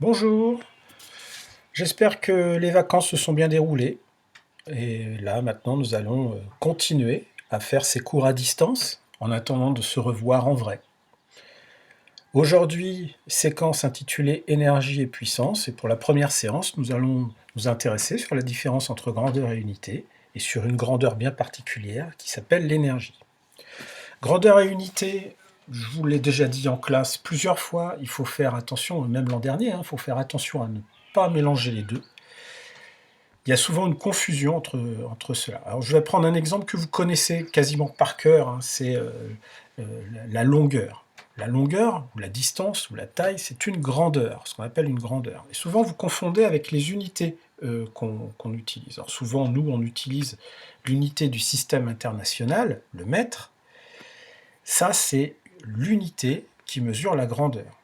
Bonjour, j'espère que les vacances se sont bien déroulées. Et là, maintenant, nous allons continuer à faire ces cours à distance en attendant de se revoir en vrai. Aujourd'hui, séquence intitulée Énergie et puissance. Et pour la première séance, nous allons nous intéresser sur la différence entre grandeur et unité et sur une grandeur bien particulière qui s'appelle l'énergie. Grandeur et unité, je vous l'ai déjà dit en classe plusieurs fois, il faut faire attention, même l'an dernier, il faut faire attention à ne pas mélanger les deux. Il y a souvent une confusion entre cela. Alors je vais prendre un exemple que vous connaissez quasiment par cœur, c'est la longueur. La longueur, ou la distance, ou la taille, c'est une grandeur, ce qu'on appelle une grandeur. Et souvent vous confondez avec les unités qu'on utilise. Alors souvent, nous, on utilise l'unité du système international, le mètre. Ça, c'est l'unité qui mesure la grandeur.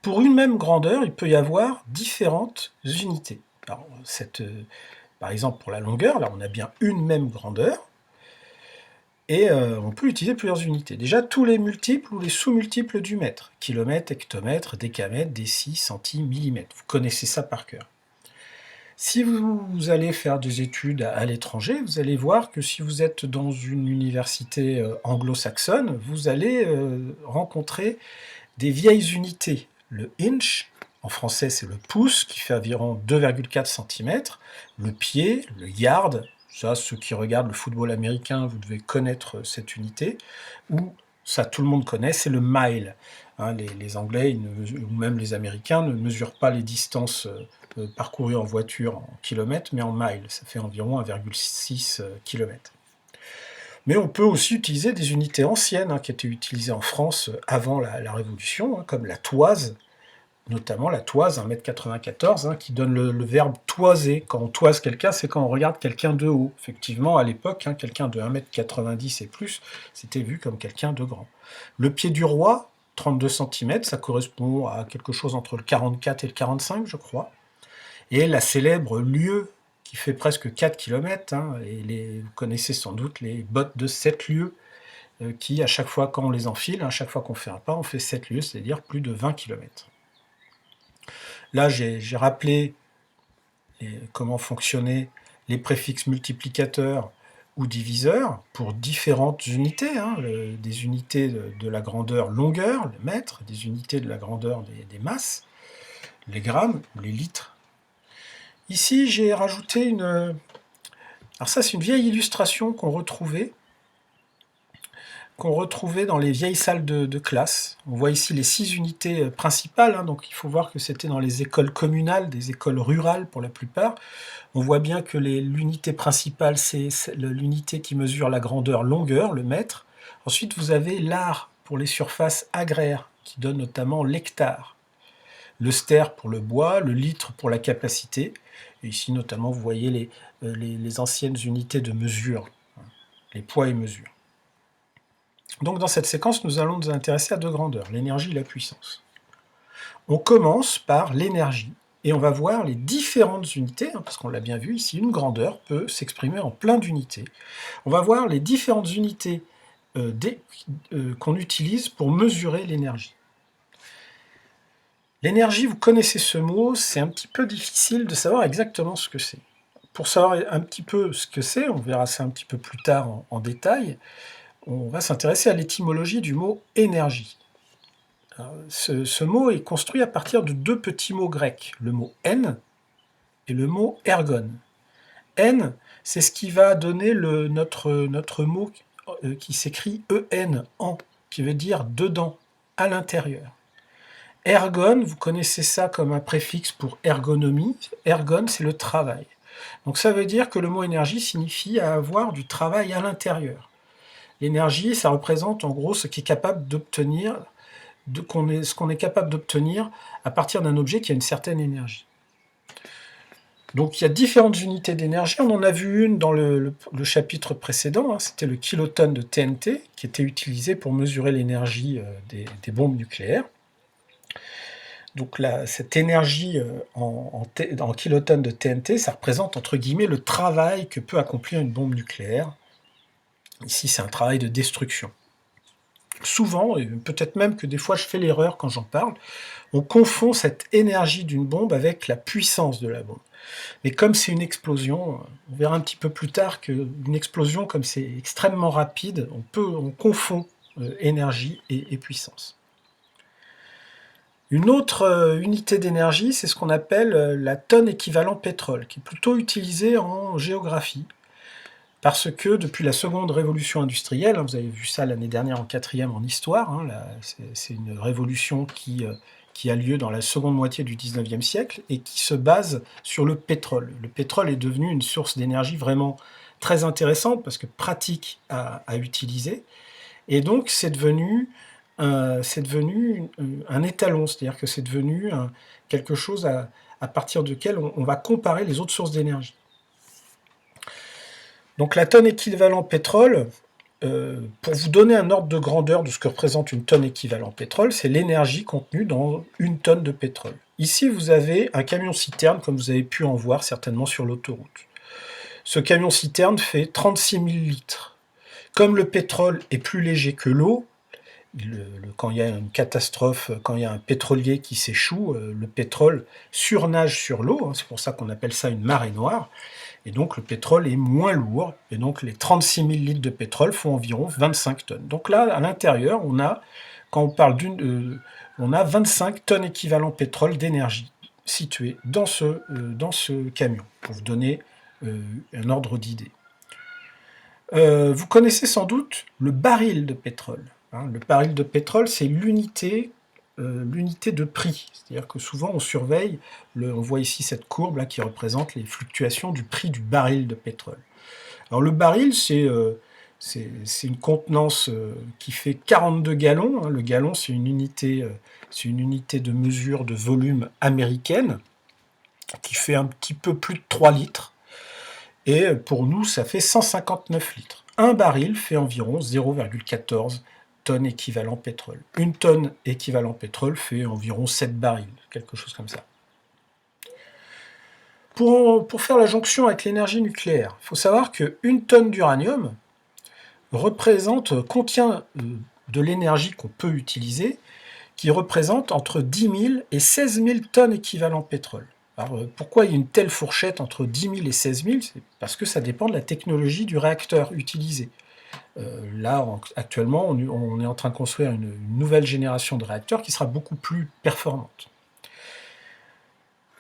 Pour une même grandeur, il peut y avoir différentes unités. Alors, par exemple, pour la longueur, là, on a bien une même grandeur, et on peut utiliser plusieurs unités. Déjà, tous les multiples ou les sous-multiples du mètre. Kilomètre, hectomètre, décamètre, déci, centi, millimètre. Vous connaissez ça par cœur. Si vous allez faire des études à l'étranger, vous allez voir que si vous êtes dans une université anglo-saxonne, vous allez rencontrer des vieilles unités. Le inch, en français c'est le pouce, qui fait environ 2,4 cm. Le pied, le yard, ça, ceux qui regardent le football américain, vous devez connaître cette unité. Ou, ça tout le monde connaît, c'est le mile. Les Anglais, ou même les Américains, ne mesurent pas les distances parcourues en voiture en kilomètres, mais en miles. Ça fait environ 1,6 km. Mais on peut aussi utiliser des unités anciennes qui étaient utilisées en France avant la Révolution, comme la toise, notamment la toise, 1,94 m, qui donne le verbe toiser. Quand on toise quelqu'un, c'est quand on regarde quelqu'un de haut. Effectivement, à l'époque, quelqu'un de 1,90 m et plus, c'était vu comme quelqu'un de grand. Le pied du roi, 32 cm, ça correspond à quelque chose entre le 44 et le 45, je crois. Et la célèbre lieue, qui fait presque 4 km, et vous connaissez sans doute les bottes de 7 lieues, qui, à chaque fois qu'on les enfile, à chaque fois qu'on fait un pas, on fait 7 lieues, c'est-à-dire plus de 20 km. Là, j'ai rappelé comment fonctionnaient les préfixes multiplicateurs ou diviseurs pour différentes unités, des unités de la grandeur longueur, le mètre, des unités de la grandeur des masses, les grammes, les litres. Ici, j'ai rajouté une... Alors ça, c'est une vieille illustration qu'on retrouvait dans les vieilles salles de classe. On voit ici les 6 unités principales, donc il faut voir que c'était dans les écoles communales, des écoles rurales pour la plupart. On voit bien que l'unité principale, c'est l'unité qui mesure la grandeur longueur, le mètre. Ensuite, vous avez l'ar pour les surfaces agraires, qui donne notamment l'hectare. Le ster pour le bois, le litre pour la capacité. Et ici, notamment, vous voyez les anciennes unités de mesure, les poids et mesures. Donc dans cette séquence, nous allons nous intéresser à deux grandeurs, l'énergie et la puissance. On commence par l'énergie, et on va voir les différentes unités, parce qu'on l'a bien vu ici, une grandeur peut s'exprimer en plein d'unités. On va voir les différentes unités qu'on utilise pour mesurer l'énergie. L'énergie, vous connaissez ce mot, c'est un petit peu difficile de savoir exactement ce que c'est. Pour savoir un petit peu ce que c'est, on verra ça un petit peu plus tard en détail, on va s'intéresser à l'étymologie du mot « énergie ». Ce mot est construit à partir de deux petits mots grecs, le mot « en » et le mot « ergon ». « En », c'est ce qui va donner notre mot qui s'écrit « en », « en », qui veut dire « dedans »,« à l'intérieur ». Ergon, vous connaissez ça comme un préfixe pour ergonomie. Ergon, c'est le travail. Donc ça veut dire que le mot énergie signifie avoir du travail à l'intérieur. L'énergie, ça représente en gros ce qu'on est capable d'obtenir, à partir d'un objet qui a une certaine énergie. Donc il y a différentes unités d'énergie. On en a vu une dans le chapitre précédent, c'était le kilotonne de TNT, qui était utilisé pour mesurer l'énergie des bombes nucléaires. Donc là, cette énergie en kilotonnes de TNT, ça représente entre guillemets le travail que peut accomplir une bombe nucléaire. Ici, c'est un travail de destruction. souvent, et peut-être même que des fois je fais l'erreur quand j'en parle, on confond cette énergie d'une bombe avec la puissance de la bombe. Mais comme c'est une explosion, on verra un petit peu plus tard qu'une explosion, comme c'est extrêmement rapide, on confond énergie et puissance. Une autre unité d'énergie, c'est ce qu'on appelle la tonne équivalent pétrole, qui est plutôt utilisée en géographie. Parce que depuis la seconde révolution industrielle, vous avez vu ça l'année dernière en 4e en histoire, c'est une révolution qui a lieu dans la seconde moitié du 19e siècle et qui se base sur le pétrole. Le pétrole est devenu une source d'énergie vraiment très intéressante parce que pratique à utiliser. Et donc c'est devenu un étalon, c'est-à-dire que c'est devenu quelque chose à partir duquel on va comparer les autres sources d'énergie. Donc la tonne équivalent pétrole, pour vous donner un ordre de grandeur de ce que représente une tonne équivalent pétrole, c'est l'énergie contenue dans une tonne de pétrole. Ici, vous avez un camion-citerne, comme vous avez pu en voir certainement sur l'autoroute. Ce camion-citerne fait 36 000 litres. Comme le pétrole est plus léger que l'eau, quand il y a une catastrophe, quand il y a un pétrolier qui s'échoue, le pétrole surnage sur l'eau, c'est pour ça qu'on appelle ça une marée noire, et donc le pétrole est moins lourd, et donc les 36 000 litres de pétrole font environ 25 tonnes. Donc là, à l'intérieur, quand on parle on a 25 tonnes équivalent pétrole d'énergie situées dans ce camion, pour vous donner un ordre d'idée. Vous connaissez sans doute le baril de pétrole. Le baril de pétrole, c'est l'unité de prix. C'est-à-dire que souvent, on surveille, on voit ici cette courbe là, qui représente les fluctuations du prix du baril de pétrole. Alors le baril, c'est une contenance qui fait 42 gallons. Le gallon, c'est une unité de mesure de volume américaine qui fait un petit peu plus de 3 litres. Et pour nous, ça fait 159 litres. Un baril fait environ 0,14 tonnes équivalent pétrole. Une tonne équivalent pétrole fait environ 7 barils, quelque chose comme ça. Pour faire la jonction avec l'énergie nucléaire, il faut savoir qu'une tonne d'uranium contient de l'énergie qu'on peut utiliser, qui représente entre 10 000 et 16 000 tonnes équivalent pétrole. Alors, pourquoi il y a une telle fourchette entre 10 000 et 16 000 ? C'est parce que ça dépend de la technologie du réacteur utilisé. Là, actuellement, on est en train de construire une nouvelle génération de réacteurs qui sera beaucoup plus performante.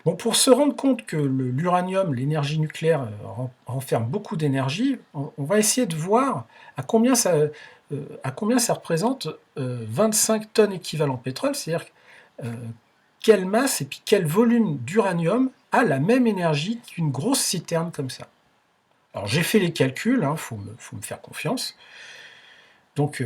Bon, pour se rendre compte que l'uranium, l'énergie nucléaire, renferme beaucoup d'énergie, on va essayer de voir à combien ça représente 25 tonnes équivalent pétrole, c'est-à-dire quelle masse et puis quel volume d'uranium a la même énergie qu'une grosse citerne comme ça. Alors j'ai fait les calculs, faut me faire confiance. Donc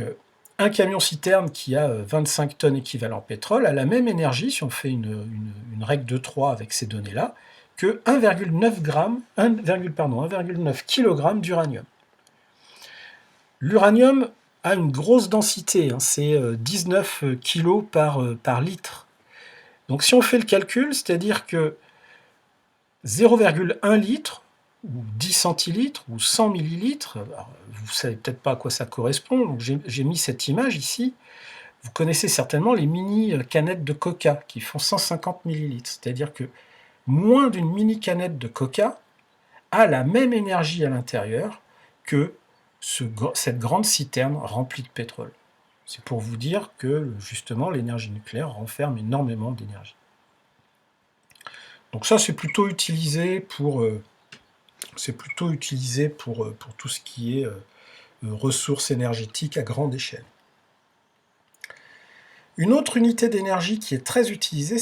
un camion-citerne qui a 25 tonnes équivalent pétrole a la même énergie, si on fait une règle de 3 avec ces données-là, que 1,9 kg d'uranium. L'uranium a une grosse densité, c'est 19 kg par litre. Donc si on fait le calcul, c'est-à-dire que 0,1 litre, ou 10 centilitres, ou 100 millilitres, vous ne savez peut-être pas à quoi ça correspond, donc j'ai mis cette image ici. Vous connaissez certainement les mini canettes de Coca qui font 150 millilitres, c'est-à-dire que moins d'une mini canette de Coca a la même énergie à l'intérieur que cette grande citerne remplie de pétrole. C'est pour vous dire que, justement, l'énergie nucléaire renferme énormément d'énergie. Donc ça, c'est plutôt utilisé pour tout ce qui est ressources énergétiques à grande échelle. Une autre unité d'énergie qui est très utilisée,